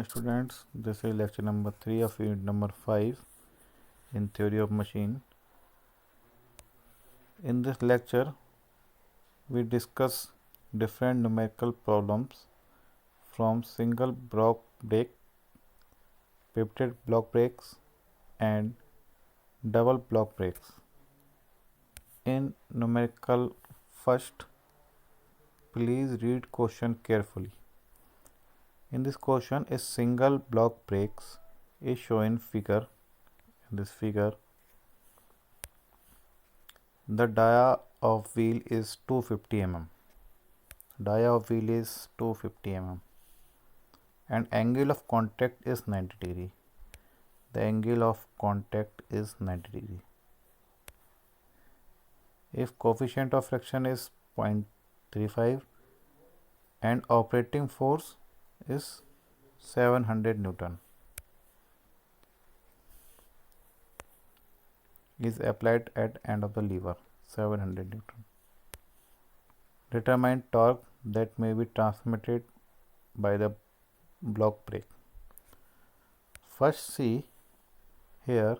Students, this is lecture number 3 of unit number 5 in theory of machine. In this lecture, we discuss different numerical problems from single block break, pivoted block breaks and double block breaks. In numerical first, please read question carefully. In this question, a single block breaks is shown in figure. In this figure, the dia of wheel is 250 mm. Dia of wheel is 250 mm and angle of contact is 90 degree. The angle of contact is 90 degree. If coefficient of friction is 0.35 and operating force is 700 Newton is applied at end of the lever, 700 Newton. Determine torque that may be transmitted by the block break. First, see here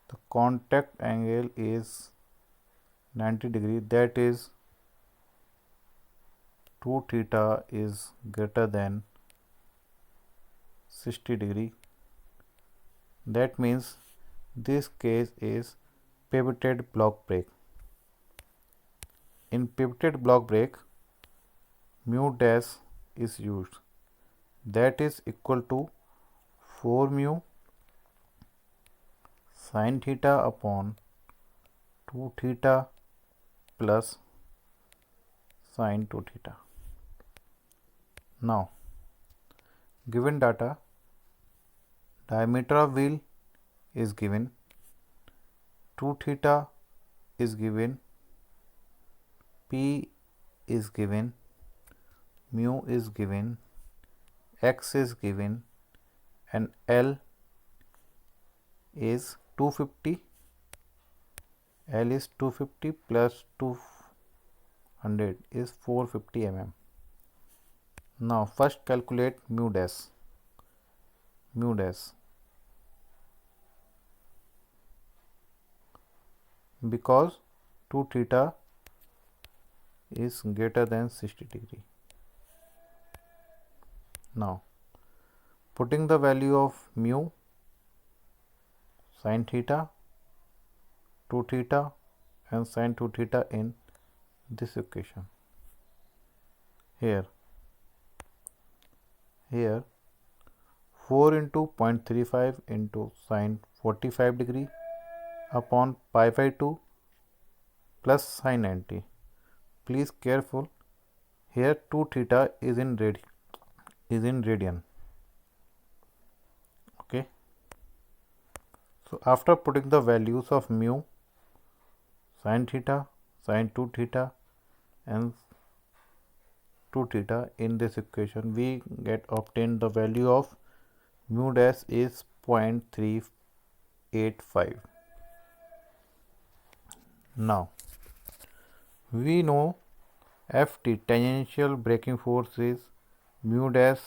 the contact angle is 90 degree, that is 2 theta is greater than 60 degree. That means this case is pivoted block break. In pivoted block break, mu dash is used, that is equal to 4 mu sin theta upon 2 theta plus sin 2 theta. Now, given data, diameter of wheel is given, 2 theta is given, P is given, mu is given, X is given, and L is 250. L is 250 plus 200 is 450 mm. Now first calculate mu dash. Mu dash, because 2 theta is greater than 60 degree. Now putting the value of mu sin theta, 2 theta and sin 2 theta in this equation. Here 4 into 0.35 into sin 45 degree upon pi by 2 plus sin 90. Please careful, here 2 theta is in radian. Okay. So after putting the values of mu, sin theta, sin 2 theta and 2 theta in this equation, we get obtained the value of mu dash is 0.385. Now we know Ft, tangential braking force, is mu dash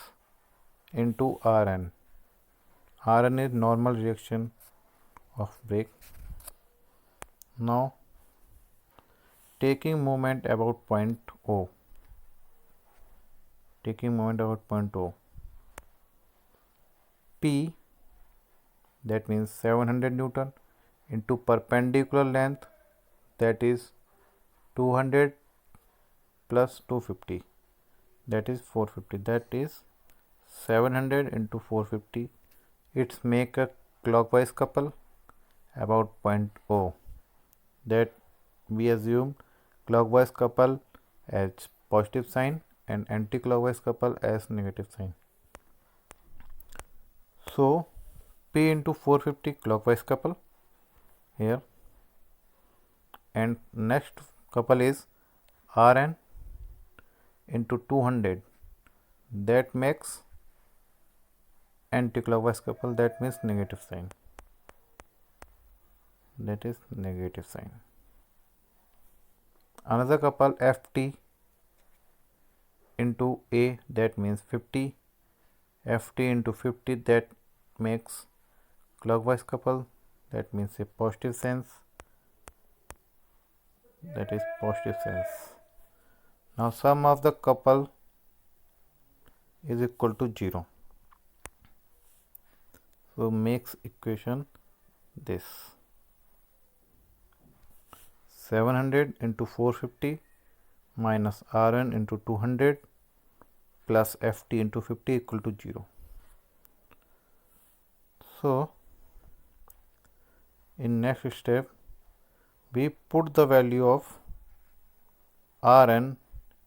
into Rn. Rn is normal reaction of brake. Now taking moment about point O. P, that means 700 Newton into perpendicular length, that is 200 plus 250, that is 450, that is 700 into 450. It's make a clockwise couple about point O, that we assume clockwise couple as positive sign and anti-clockwise couple as negative sign. So P into 450 clockwise couple here, and next couple is Rn into 200, that makes anti-clockwise couple, that means negative sign, that is negative sign. Another couple Ft into A, that means 50, Ft into 50, that makes clockwise couple, that means a positive sense, that is positive sense. Now sum of the couple is equal to 0. So makes equation this 700 into 450 minus Rn into 200 plus Ft into 50 equal to 0. So in next step we put the value of Rn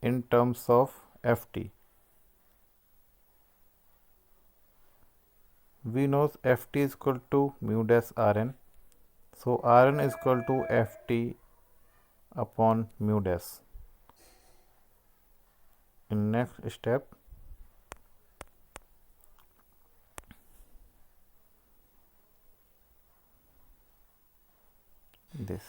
in terms of Ft. We know Ft is equal to mu dash Rn. So Rn is equal to Ft upon mu dash. In next step this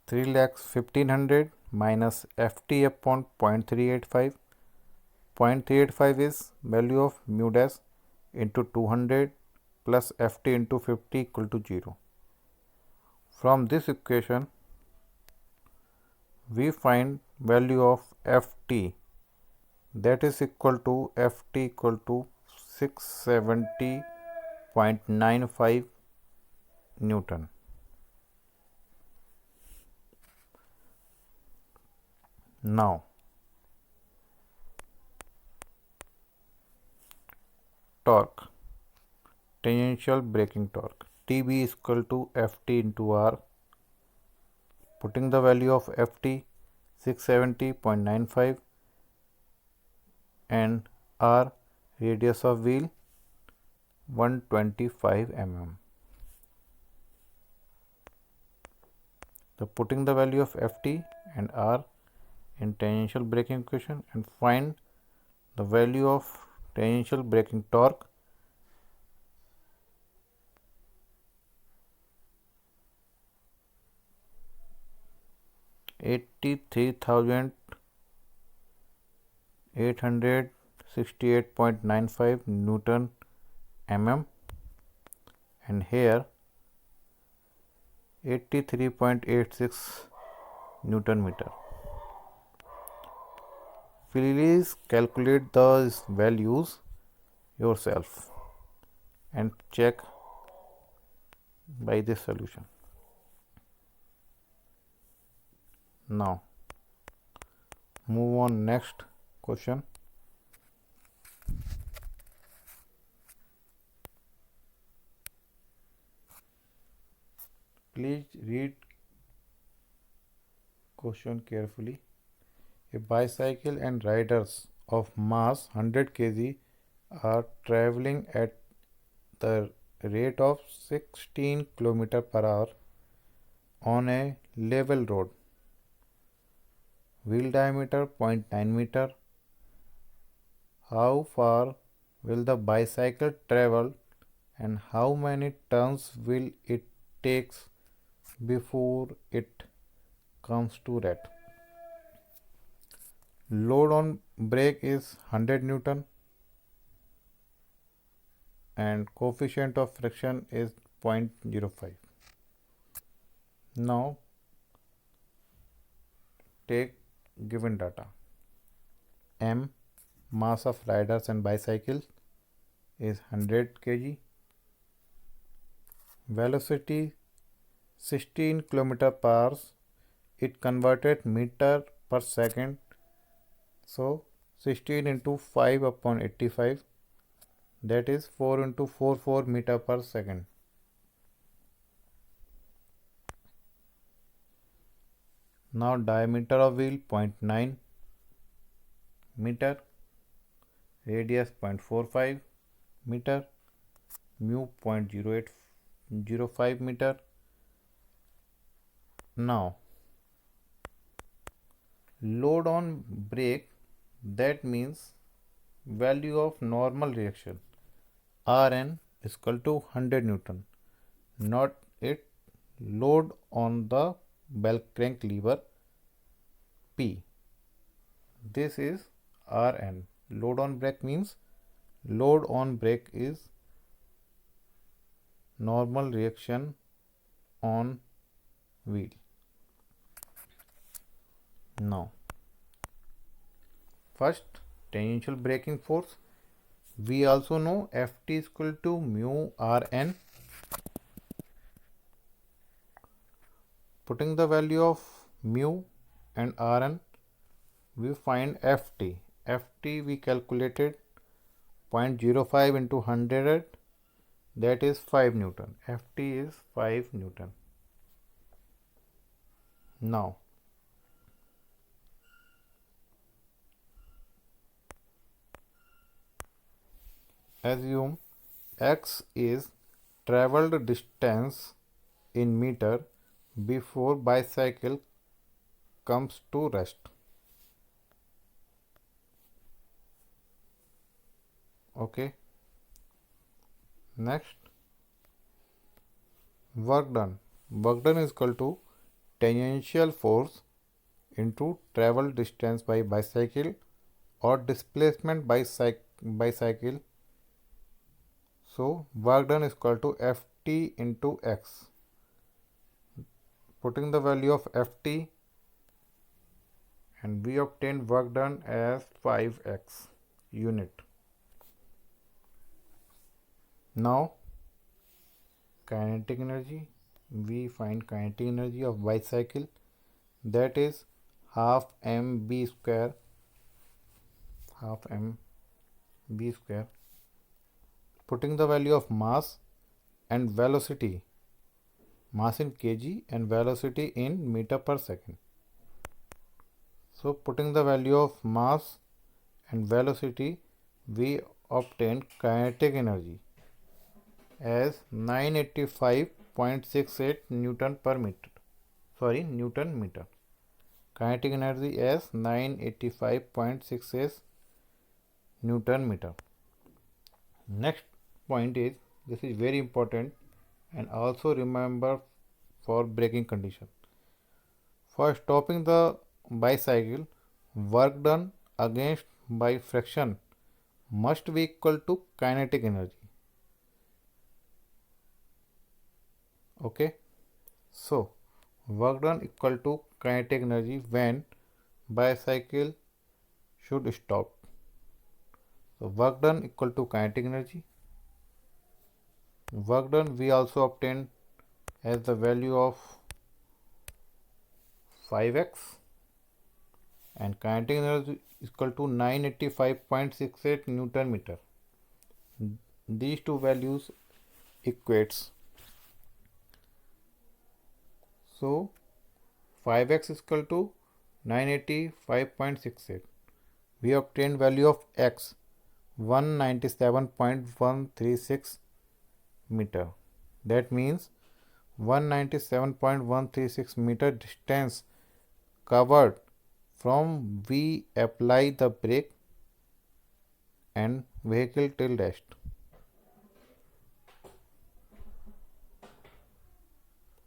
3,15,000 minus Ft upon 0.385. 0.385 is value of mu dash into 200 plus Ft into 50 equal to 0. From this equation we find value of Ft, that is equal to Ft equal to 670.95 Newton. Now torque, tangential braking torque, Tb is equal to Ft into R. Putting the value of Ft 670.95 and R radius of wheel 125 mm. So putting the value of Ft and R in tangential braking equation and find the value of tangential braking torque. $83,868.95 Newton mm, and here 83.86 Newton meter. Please calculate those values yourself and check by this solution. Now move on next question. Please read question carefully. A bicycle and riders of mass 100 kg are traveling at the rate of 16 km per hour on a level road. Wheel diameter 0.9 meter. How far will the bicycle travel and how many turns will it take before it comes to rest? Load on brake is 100 Newton and coefficient of friction is 0.05. Now take given data. M, mass of riders and bicycles, is 100 kg. Velocity 16 km per hour. It converted meter per second. So 16 into 5 upon 85, that is 4 into 44 meter per second. Now diameter of wheel 0.9 meter, radius 0.45 meter, mu 0.0805 meter. Now load on brake, that means value of normal reaction Rn is equal to 100 Newton, not its load on the bell crank lever P. This is Rn. Load on brake means load on brake is normal reaction on wheel. Now, first tangential braking force. We also know Ft is equal to mu Rn. Putting the value of mu and Rn, we find Ft. Ft we calculated 0.05 into 100, that is 5 Newton. Ft is 5 Newton. Now, assume x is traveled distance in meter before bicycle comes to rest. Okay. Next, work done. Work done is equal to tangential force into travel distance by bicycle or displacement by cycle. So, work done is equal to Ft into x. Putting the value of Ft, and we obtain work done as 5x unit. Now, kinetic energy. We find kinetic energy of bicycle, that is half mb square. Putting the value of mass and velocity, mass in kg and velocity in meter per second. So, putting the value of mass and velocity, we obtain kinetic energy as 985.68 Newton per meter. Newton meter. Kinetic energy as 985.68 Newton meter. Next point is, this is very important, and also remember for braking condition. For stopping the bicycle, work done against by friction must be equal to kinetic energy. Okay, so work done equal to kinetic energy when bicycle should stop. So work done equal to kinetic energy. Work done we also obtain as the value of 5x, and kinetic energy is equal to 985.68 Newton meter. These two values equates. So 5x is equal to 985.68. We obtain value of x 197.136 meter. That means 197.136 meter distance covered from we apply the brake and vehicle till rest.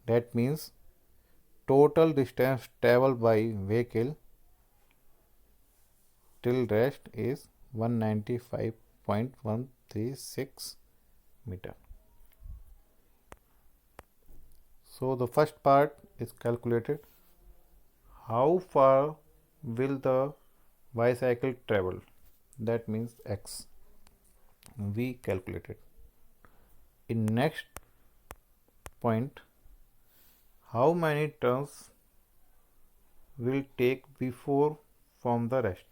That means total distance traveled by vehicle till rest is 195.136 meter. So the first part is calculated. How far will the bicycle travel? That means x. We calculated. In next point, how many turns will take before from the rest?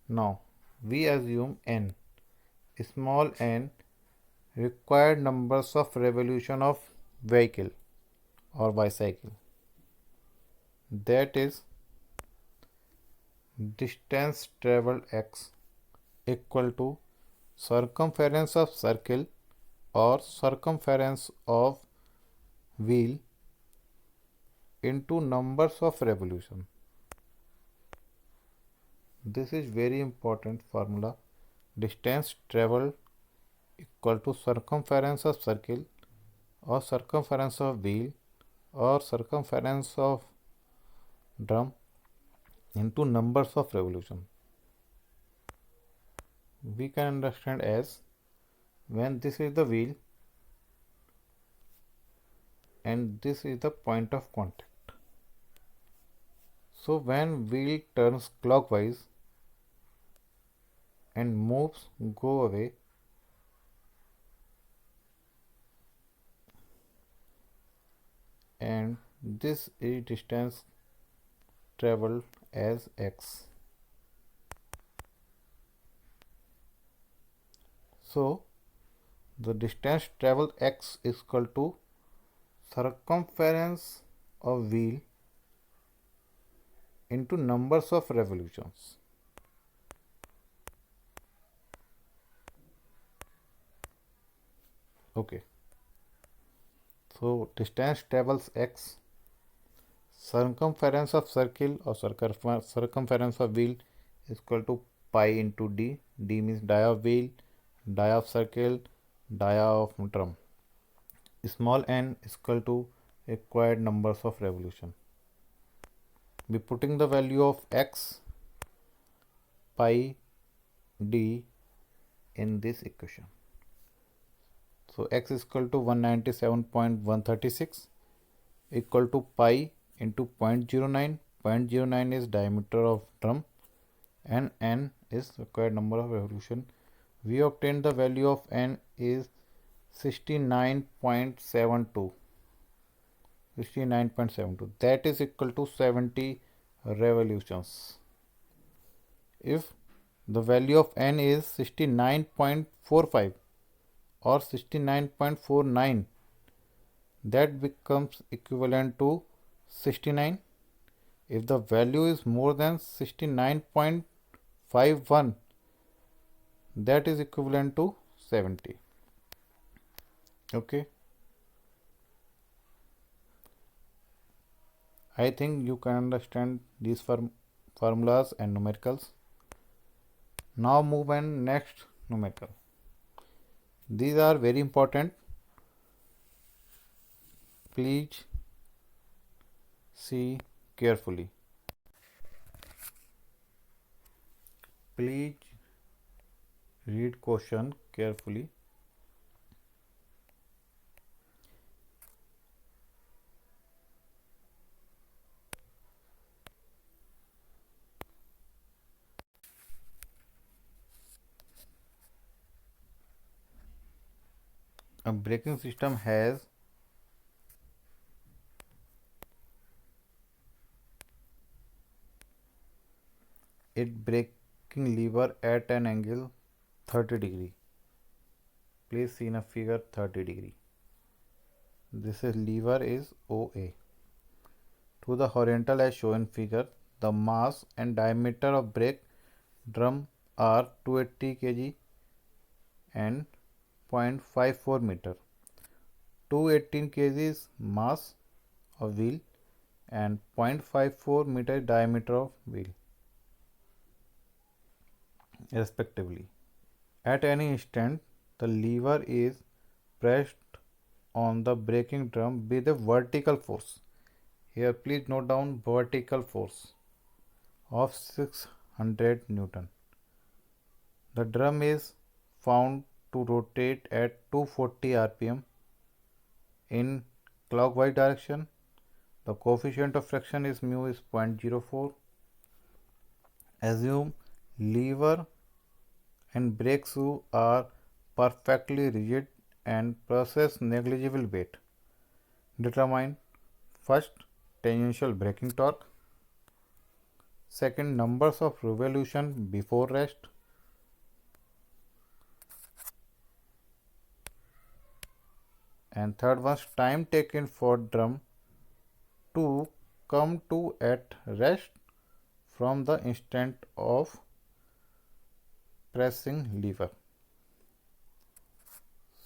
Now we assume n, small n, required numbers of revolution of vehicle or bicycle, that is distance traveled x equal to circumference of circle or circumference of wheel into numbers of revolution. This is very important formula. Distance traveled equal to circumference of circle or circumference of wheel or circumference of drum into numbers of revolution, we can understand as when this is the wheel and this is the point of contact. So when wheel turns clockwise and moves go away, and this is distance traveled as x. So the distance traveled x is equal to circumference of wheel into numbers of revolutions. Okay. So distance travels x, circumference of circle or circumference of wheel is equal to pi into d. D means dia of wheel, dia of circle, dia of drum. Small n is equal to required numbers of revolution. Be putting the value of x, pi, d in this equation. So x is equal to 197.136 equal to pi into 0.09. 0.09 is diameter of drum and n is required number of revolution. We obtained the value of n is 69.72. 69.72. That is equal to 70 revolutions. If the value of n is 69.45 or 69.49, that becomes equivalent to 69. If the value is more than 69.51, that is equivalent to 70. Okay. I think you can understand these formulas and numericals. Now move on next numerical. These are very important. Please see carefully. Please read question carefully. A braking system has its braking lever at an angle 30 degree. Please see in a figure 30 degree. This is lever is OA. To the horizontal as shown in figure, the mass and diameter of brake drum are 280 kg and 0.54 meter. 218 kg is mass of wheel and 0.54 meter diameter of wheel respectively. At any instant, the lever is pressed on the braking drum with a vertical force. Here please note down vertical force of 600 Newton. The drum is found to rotate at 240 rpm in clockwise direction. The coefficient of friction is mu is 0.04. Assume lever and brake shoe are perfectly rigid and possess negligible weight. Determine first tangential braking torque, second numbers of revolution before rest, and third was time taken for drum to come to at rest from the instant of pressing lever.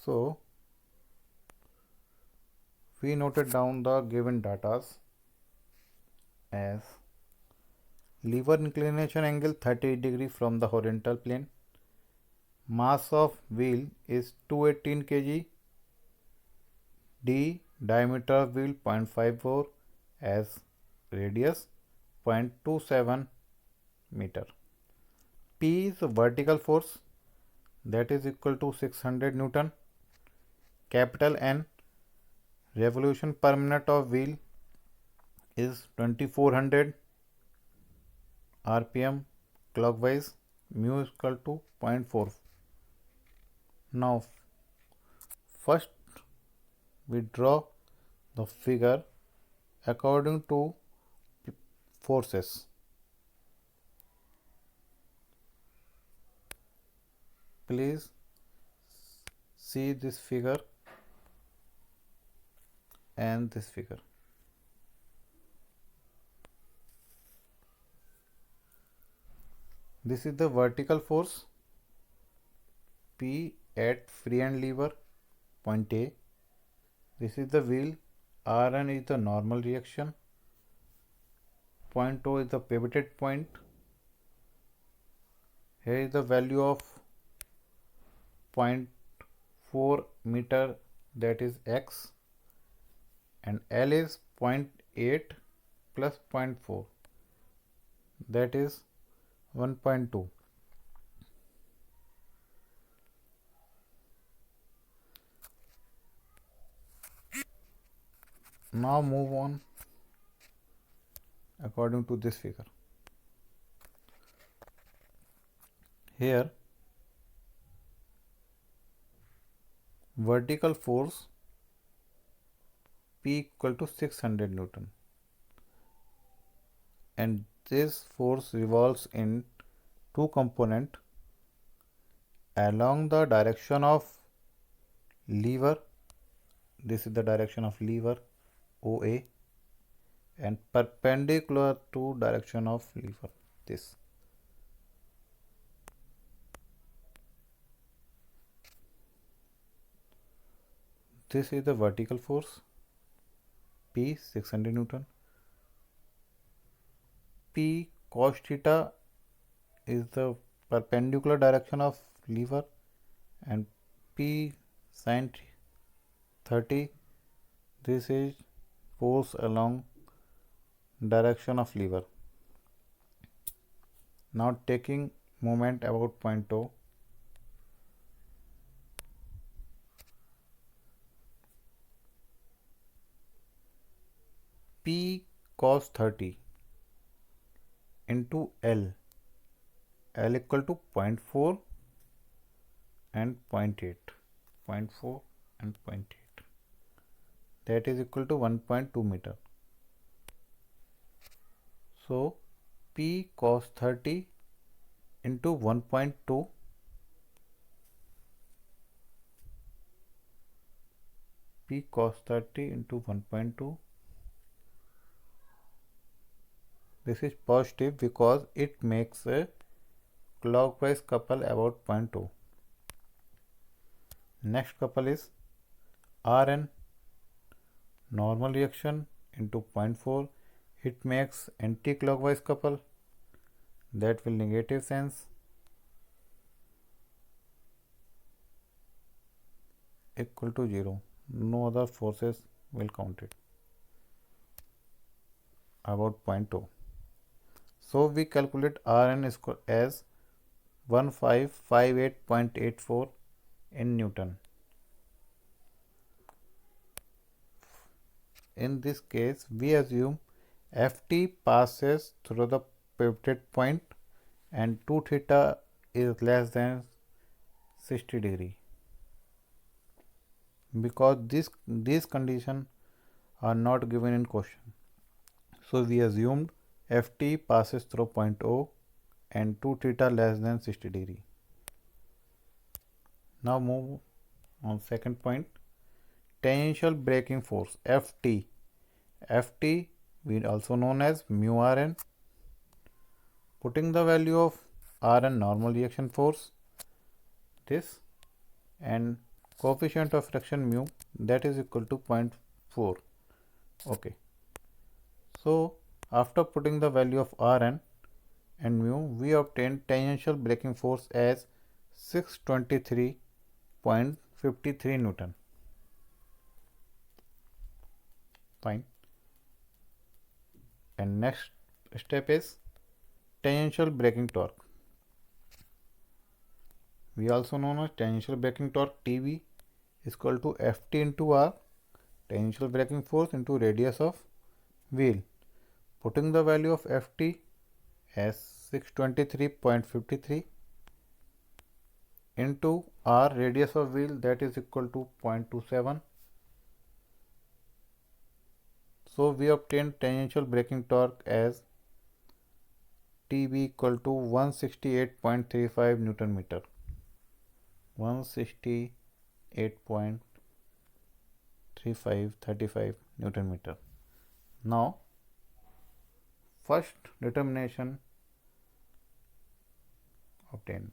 So we noted down the given data as lever inclination angle 30 degree from the horizontal plane, mass of wheel is 218 kg, D diameter of wheel 0.54 as radius 0.27 meter. P is the vertical force, that is equal to 600 Newton. Capital N, revolution per minute of wheel is 2400 rpm clockwise. Mu is equal to 0.4. Now first we draw the figure according to forces. Please see this figure and this figure. This is the vertical force P at free end lever point A. This is the wheel. Rn is the normal reaction. Point O is the pivoted point. Here is the value of 0.4 meter, that is x, and L is 0.8 plus 0.4, that is 1.2. Now move on according to this figure. Here vertical force P equal to 600 Newton, and this force revolves in two components along the direction of lever. This is the direction of lever OA, and perpendicular to direction of lever, this. This is the vertical force P 600 Newton. P cos theta is the perpendicular direction of lever, and P sin 30, this is force along direction of lever. Now taking moment about point O, P cos 30 into L equal to 0.4 and 0.8, 0.4 and 0.8, that is equal to 1.2 meter. So P cos 30 into 1.2, P cos 30 into 1.2, this is positive because it makes a clockwise couple about 0.2. Next couple is Rn, normal reaction, into 0.4. It makes anti-clockwise couple, that will negative sense, equal to 0. No other forces will count it about 0.2. So we calculate Rn as 1558.84 in Newton. In this case, we assume Ft passes through the pivoted point and 2 theta is less than 60 degree, because these conditions are not given in question. So we assumed Ft passes through point O and 2 theta less than 60 degree. Now move on second point, tangential braking force Ft. Ft we also known as mu Rn. Putting the value of Rn, normal reaction force, this, and coefficient of friction mu, that is equal to 0.4. Okay. So after putting the value of Rn and mu, we obtain tangential braking force as 623.53 Newton. Fine. And next step is tangential braking torque. We also known as tangential braking torque TB is equal to Ft into R, tangential braking force into radius of wheel. Putting the value of Ft as 623.53 into R, radius of wheel, that is equal to 0.27. So we obtain tangential braking torque as TB equal to 168.35 Newton meter. 168.35 Newton meter. Now, first determination obtained.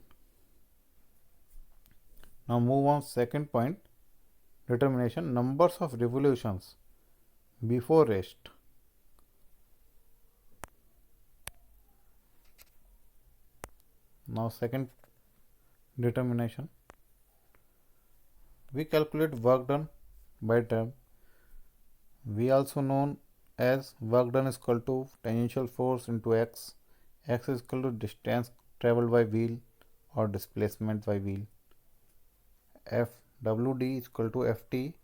Now move on second point, determination numbers of revolutions before rest. Now second determination, we calculate work done by term. We also known as work done is equal to tangential force into x. X is equal to distance traveled by wheel or displacement by wheel. FWD is equal to Ft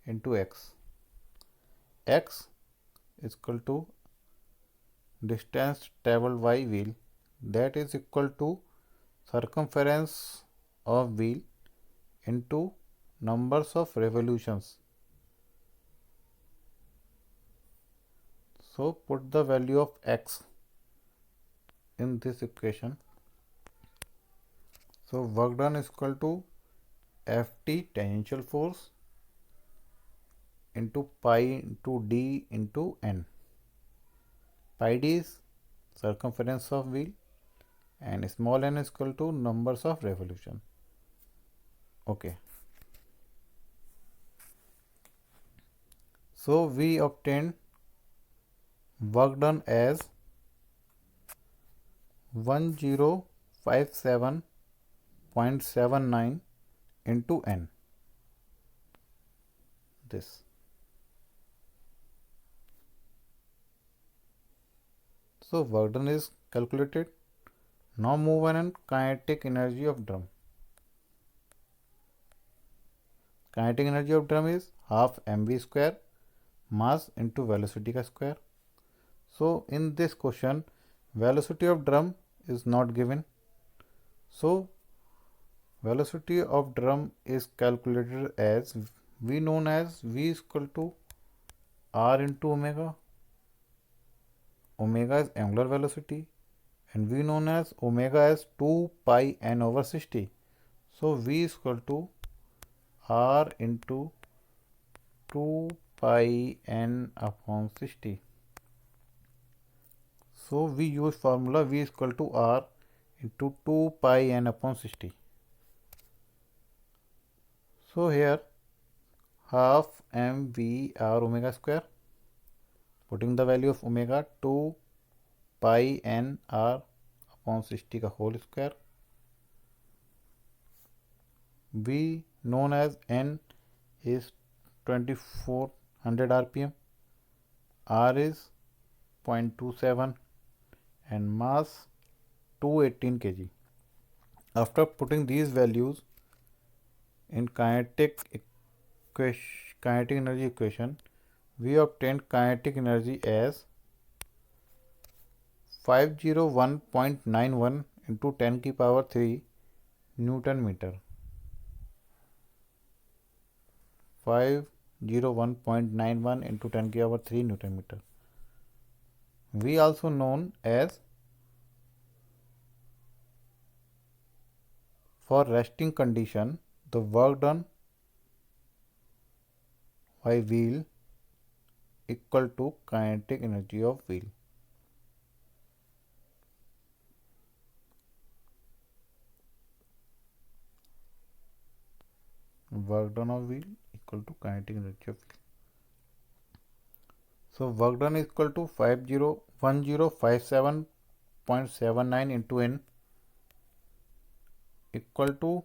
into x. X is equal to distance traveled by wheel, that is equal to circumference of wheel into numbers of revolutions. So put the value of x in this equation. So work done is equal to Ft tangential force into pi into d into n. Pi d is circumference of wheel and small n is equal to numbers of revolution. Okay. So we obtained work done as 1057.79 into n. This. So work done is calculated. Now move on kinetic energy of drum. Kinetic energy of drum is half mv square mass into velocity ka square. So in this question, velocity of drum is not given. So velocity of drum is calculated as V known as V is equal to R into omega. Omega is angular velocity and V known as omega as 2 pi n over 60. So V is equal to R into 2 pi n upon 60. So we use formula V is equal to R into 2 pi n upon 60. So here half mv r omega square, putting the value of omega 2 pi n r upon 60 ka whole square. V known as n is 2400 rpm, r is 0.27 and mass 218 kg. After putting these values in kinetic energy equation, we obtained kinetic energy as 501.91 into 10 की power 3 Newton meter. 501.91 into 10 की power 3 Newton meter. We also known as for resting condition, the work done by wheel equal to kinetic energy of wheel. Work done of wheel equal to kinetic energy of wheel. So work done is equal to 1057.79 into n equal to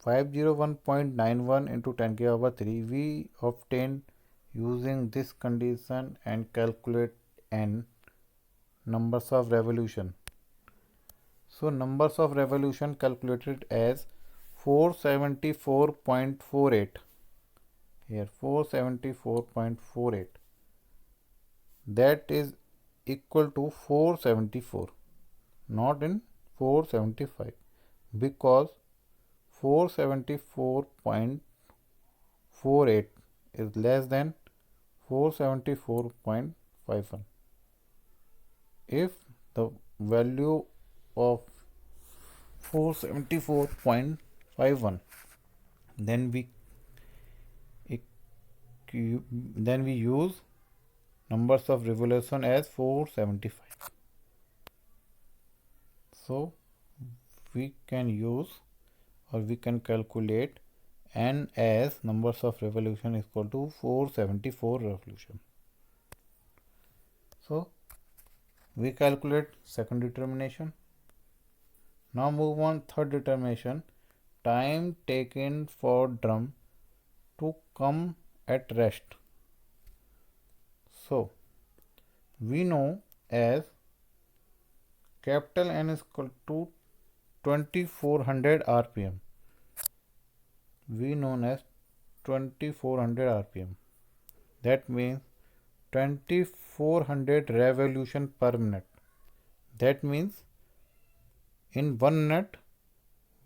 501.91 into 10 to the power 3 we obtained using this condition and calculate n numbers of revolution. So numbers of revolution calculated as 474.48. Here 474.48, that is equal to 474, not in 475, because 474.48 is less than 474.51. If the value of 474.51, then we use numbers of revolution as 475. So we can use, or we can calculate n as numbers of revolution is equal to 474 revolution. So we calculate second determination. Now move on third determination, time taken for drum to come at rest. So we know as capital N is equal to 2400 rpm. We known as 2400 rpm. That means 2400 revolution per minute. That means in 1 minute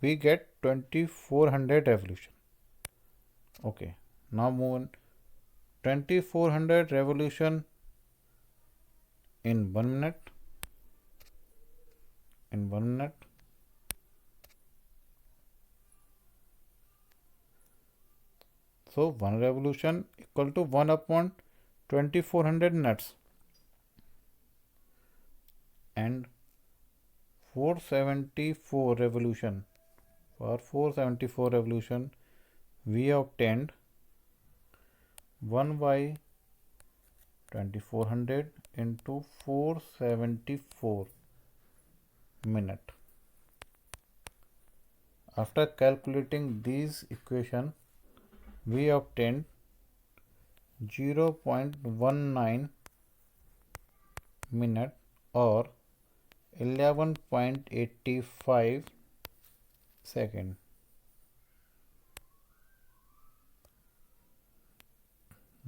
we get 2400 revolution. Okay, now move on. 2400 revolution in 1 minute. In 1 minute. So 1 revolution equal to 1 upon 2400 minutes, and 474 revolution. For 474 revolution we obtained 1 by 2400 into 474 minute. After calculating these equation, we obtained 0.19 minute or 11.85 second.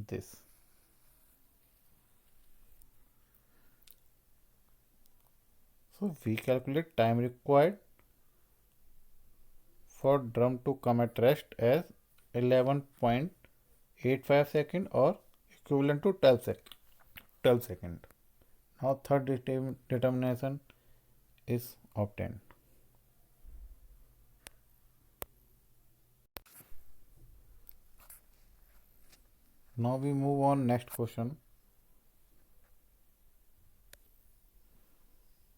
This. So we calculate time required for drum to come at rest as 11.85 second or equivalent to 12 second. Now third determination is obtained. Now we move on next question.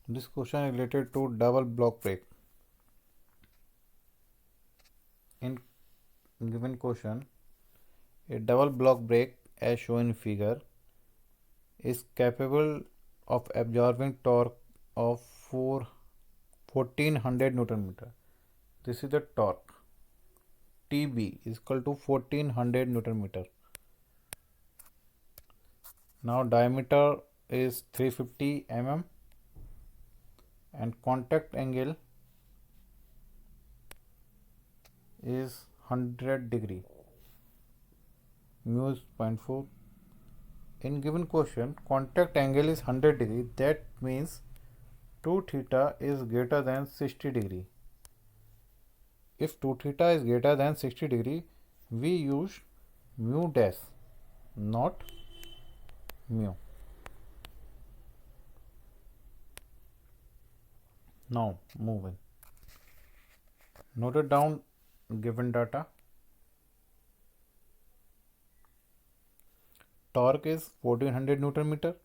This question is related to double block brake. In given question, a double block brake as shown in figure is capable of absorbing torque of 1400 Newton meter. This is the torque. TB is equal to 1400 Newton meter. Now diameter is 350 mm and contact angle is 100 degree. Mu is 0.4. In given question, contact angle is 100 degree. That means 2 theta is greater than 60 degree. If 2 theta is greater than 60 degree, we use mu dash, not mu. Now moving. Note down given data. Torque is 1400 Newton meter.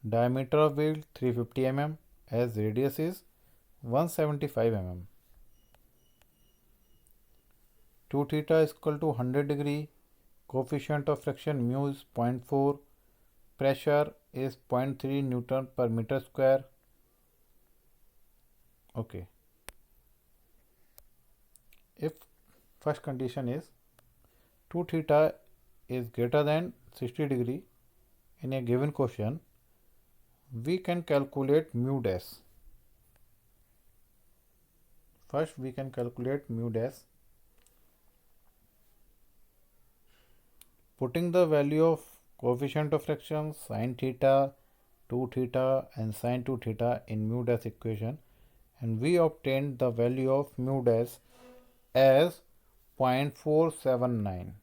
Diameter of wheel 350 mm as radius is 175 mm. 2 theta is equal to 100 degree. Coefficient of friction mu is 0.4. Pressure is 0.3 Newton per meter square. Okay. If first condition is 2 theta is greater than 60 degree in a given question, we can calculate mu dash. First we can calculate mu dash. Putting the value of coefficient of fraction sin theta, 2 theta and sin 2 theta in mu dash equation, and we obtained the value of mu dash as 0.479.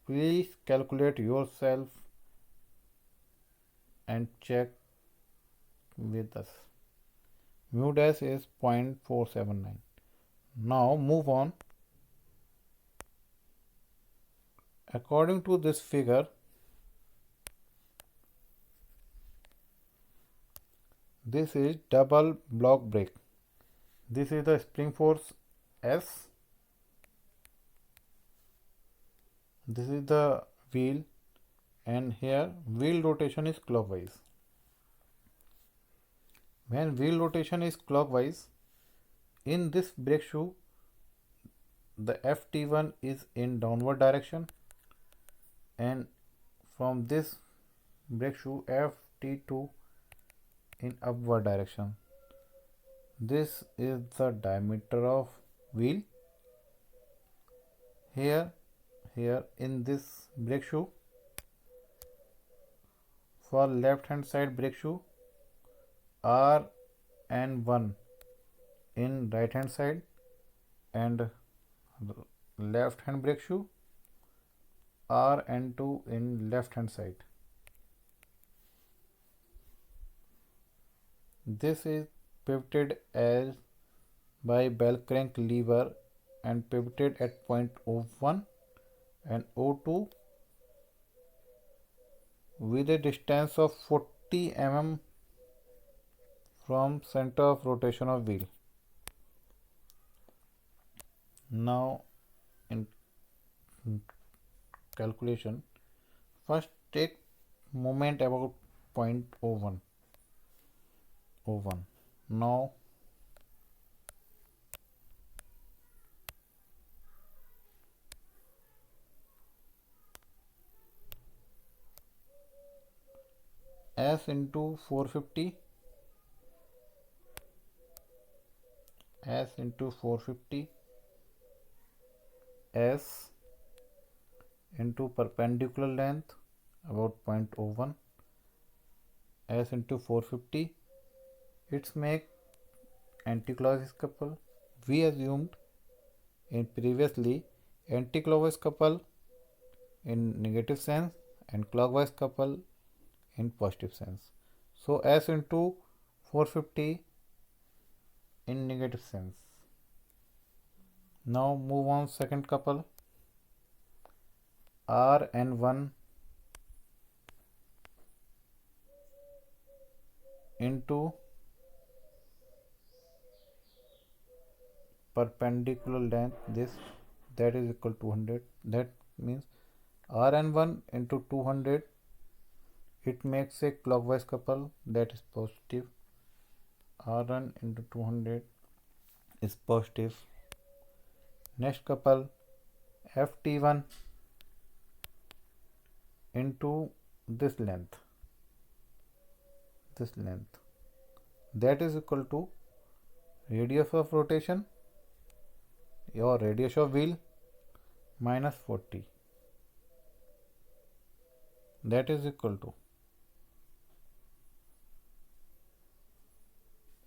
Please calculate yourself and check with us. Mu dash is 0.479. Now move on. According to this figure, this is double block brake. This is the spring force S. This is the wheel, and here wheel rotation is clockwise. When wheel rotation is clockwise, in this brake shoe, the FT1 is in downward direction, and from this brake shoe FT2 in upward direction. This is the diameter of wheel. Here in this brake shoe, for left hand side brake shoe, R and 1 in right hand side, and left hand brake shoe, R and 2 in left hand side. This is pivoted as by bell crank lever and pivoted at point O1 and O2 with a distance of 40 mm from center of rotation of wheel. Now in calculation, first take moment about point O1. Now S into 450, S into 450, S into perpendicular length about 0.01, S into 450, it's make anti-clockwise couple. We assumed in previously anti-clockwise couple in negative sense and clockwise couple in positive sense. So S into 450 in negative sense. Now move on second couple, R and 1 into perpendicular length, this, that is equal to 200. That means Rn1 into 200, it makes a clockwise couple, that is positive. Rn into 200 is positive. Next couple, Ft1 into this length, that is equal to radius of rotation or radius of wheel minus 40, that is equal to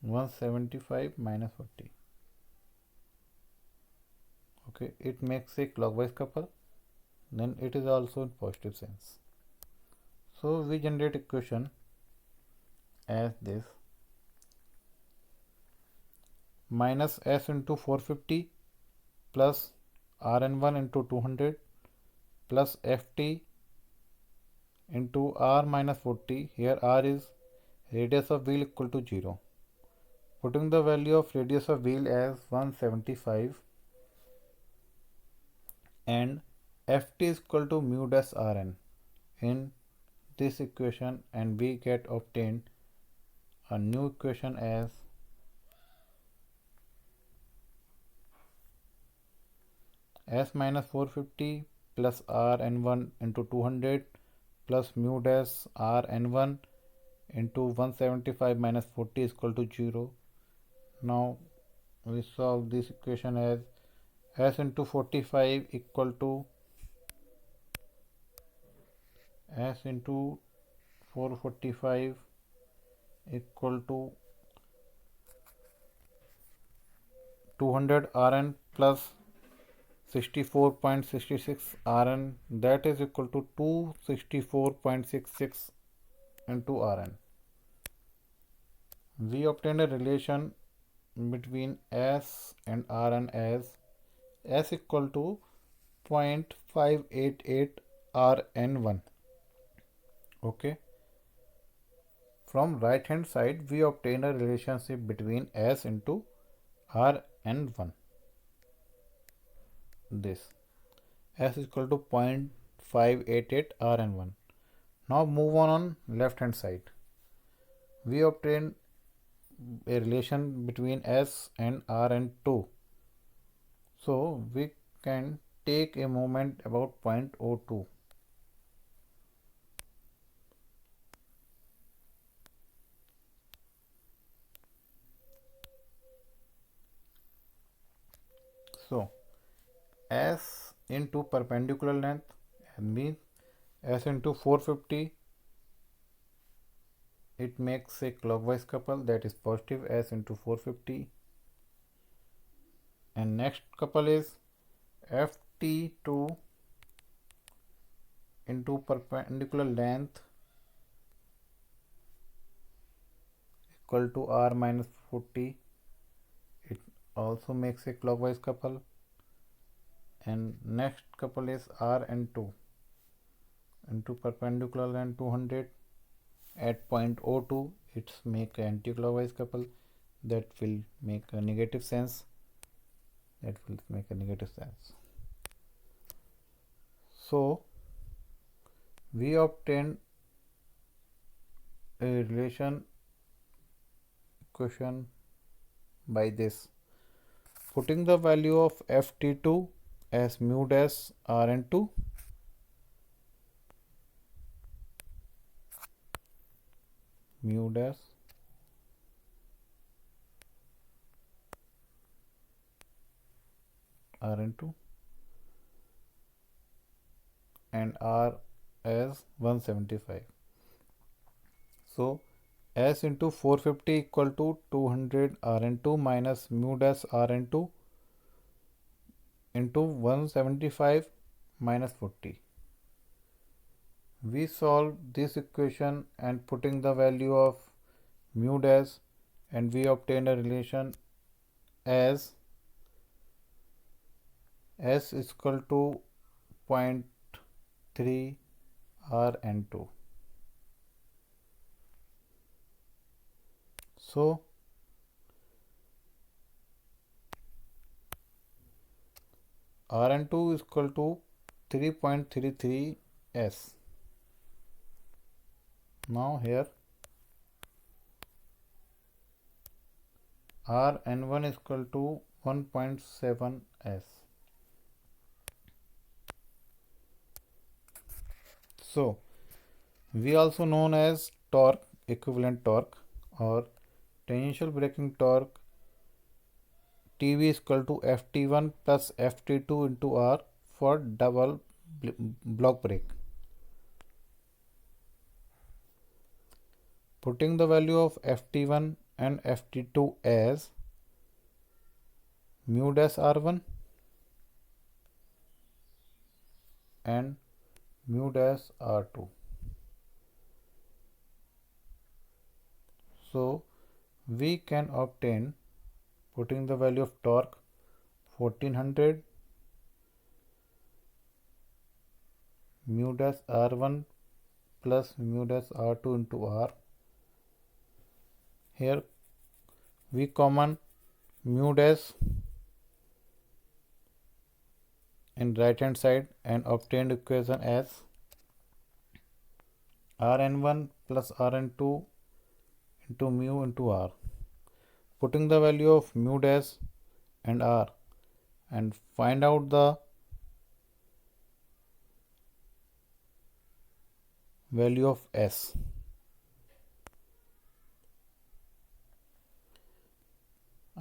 175 minus 40. Okay, it makes a clockwise couple, then it is also in positive sense. So we generate equation as this: minus S into 450 plus Rn1 into 200 plus Ft into R minus 40. Here R is radius of wheel equal to 0. Putting the value of radius of wheel as 175 and Ft is equal to mu dash Rn in this equation, and we get obtained a new equation as S minus 450 plus R N1 into 200 plus mu dash R N1 into 175 minus 40 is equal to 0. Now we solve this equation as S into 45 equal to S into 445 equal to 200 Rn plus 64.66 Rn, that is equal to 264.66 into Rn. We obtained a relation between S and Rn as S equal to 0.588 Rn1. Okay. From right hand side we obtain a relationship between S into Rn1. This S is equal to 0.588 Rn1. Now move on left hand side. We obtain a relation between S and Rn2. So we can take a moment about 0.02. So S into perpendicular length means S into 450, it makes a clockwise couple, that is positive S into 450, and next couple is FT2 into perpendicular length equal to R minus 40, it also makes a clockwise couple, and next couple is Rn2 into perpendicular length 200 at 0.02, it's make an anti-clockwise couple, that will make a negative sense, so we obtain a relation equation by this, putting the value of ft2 as mu dash Rn2 mu dash Rn2 and R as 175. So S into 450 equal to 200 Rn2 minus mu dash Rn2 into 175 minus 40. We solve this equation and putting the value of mu dash, and we obtain a relation as S is equal to 0.3 Rn2. So Rn2 is equal to 3.33 S. Now here Rn1 is equal to 1.7 S. So we also known as torque, equivalent torque, or tangential braking torque, TV is equal to Ft1 plus Ft2 into R for double block brake. Putting the value of Ft1 and Ft2 as mu dash R1 and mu dash R2. So we can obtain, putting the value of torque 1400 mu dash R1 plus mu dash R2 into R. Here we common mu dash in right hand side and obtained equation as Rn1 plus Rn2 into mu into R. Putting the value of mu dash and R and find out the value of S.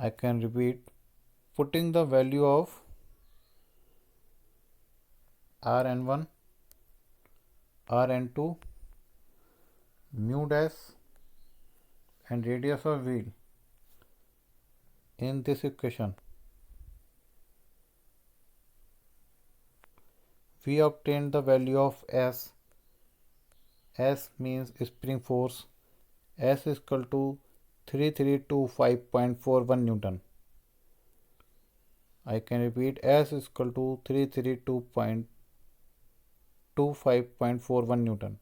I can repeat, putting the value of Rn1, Rn2, mu dash and radius of wheel in this equation, we obtain the value of S. S means spring force. S is equal to 3325.41 Newton. I can repeat, S is equal to 332.25.41 Newton.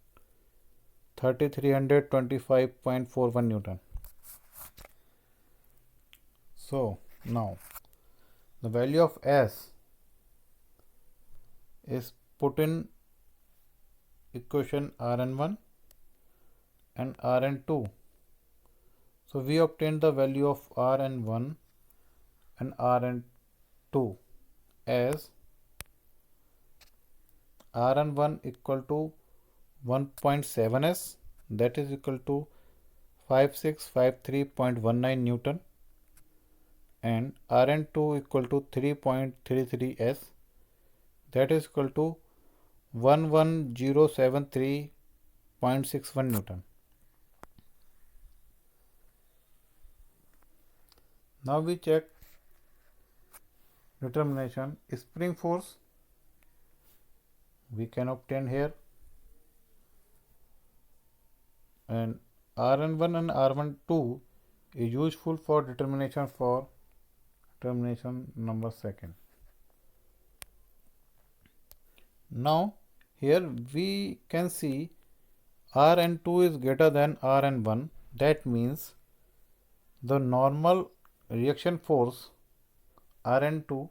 3325.41 Newton. So now the value of S is put in equation Rn1 and Rn2. So we obtain the value of Rn1 and Rn2 as Rn1 equal to 1.7 S, that is equal to 5653.19 Newton, and Rn2 equal to 3.33 S, that is equal to 11073.61 Newton. Now we check determination. Spring force we can obtain here, and Rn1 and Rn2 is useful for determination number second. Now here we can see Rn2 is greater than Rn1. That means the normal reaction force Rn2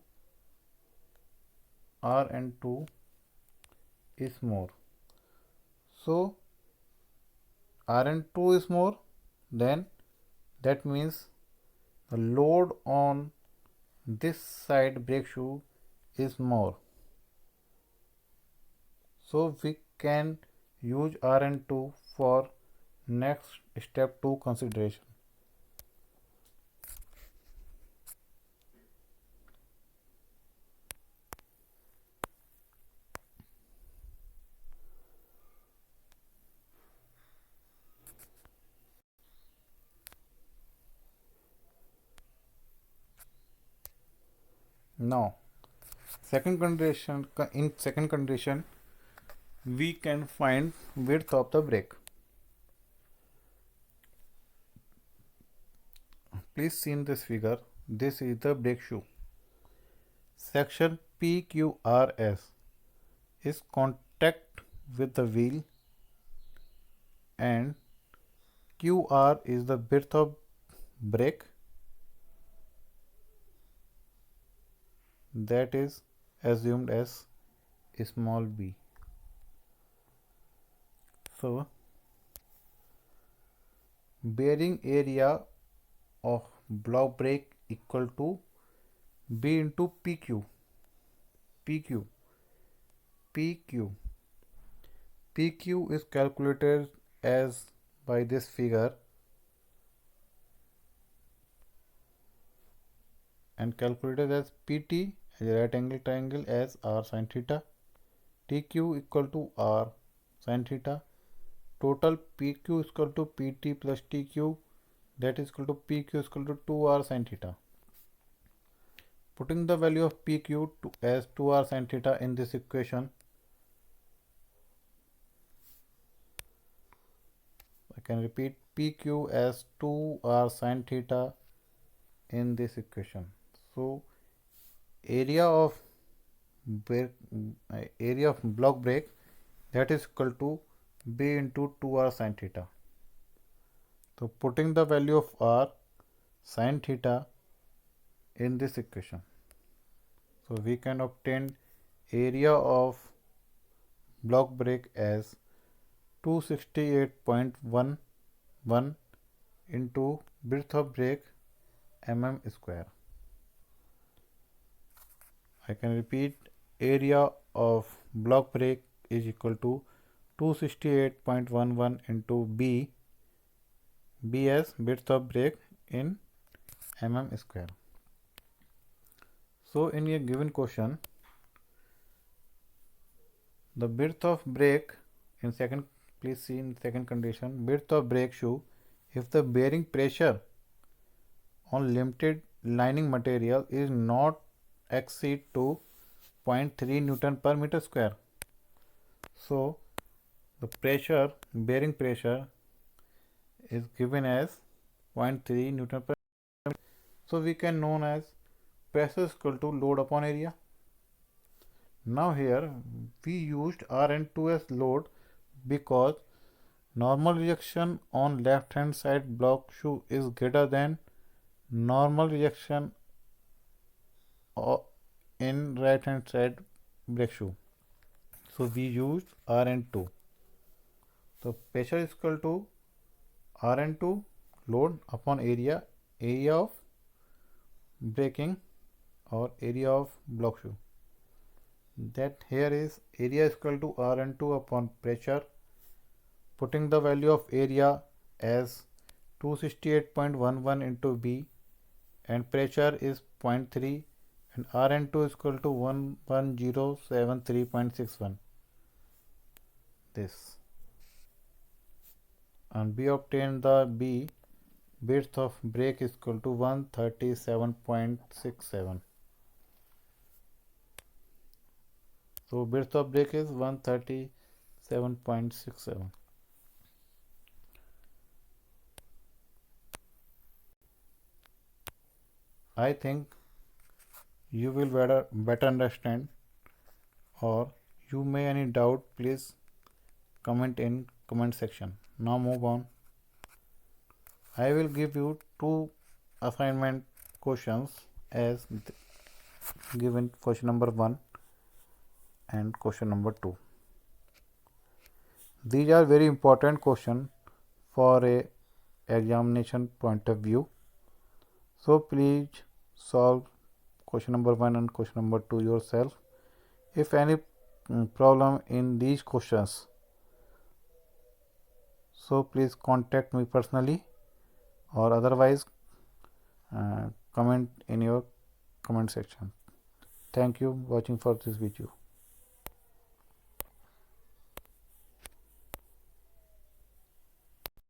is more. So Rn2 is more, then that means the load on this side brake shoe is more. So we can use Rn2 for next step 2 consideration. Now in second condition we can find width of the brake. Please see in this figure, this is the brake shoe. Section PQRS is contact with the wheel and QR is the width of brake, that is assumed as small b. So bearing area of block brake equal to B into PQ. PQ is calculated as by this figure and calculated as PT as a right angle triangle as R sin theta. TQ equal to R sin theta. Total PQ is equal to PT plus TQ, that is equal to PQ is equal to 2R sin theta. Putting the value of PQ as 2R sin theta in this equation, I can repeat PQ as 2R sin theta in this equation. So area of block brake, that is equal to B into 2R sin theta. So putting the value of R sin theta in this equation, so we can obtain area of block brake as 268.11 into width of brake mm². I can repeat, area of block brake is equal to 268.11 into B as width of break in mm square. So in a given question, the width of break in second, please see in second condition, width of break shoe if the bearing pressure on limited lining material is not exceed to 0.3 Newton per meter square. So the pressure, bearing pressure is given as 0.3 Newton per meter. So we can known as pressure is equal to load upon area. Now here we used Rn2 as load because normal reaction on left hand side block shoe is greater than normal reaction in right hand side brake shoe. So we used Rn2. So pressure is equal to Rn2 load upon area of braking or area of block shoe. That here is area is equal to Rn2 upon pressure. Putting the value of area as 268.11 into B and pressure is 0.3 and Rn2 is equal to 11073.61. This. And we obtained the B width of break is equal to 137.67. So width of break is 137.67. I think you will better understand, or you may any doubt, please comment in comment section. Now move on. I will give you two assignment questions as given question number 1 and question number 2. These are very important questions for a examination point of view. So please solve question number 1 and question number 2 yourself. If any problem in these questions, so please contact me personally or otherwise comment in your comment section. Thank you watching for this video.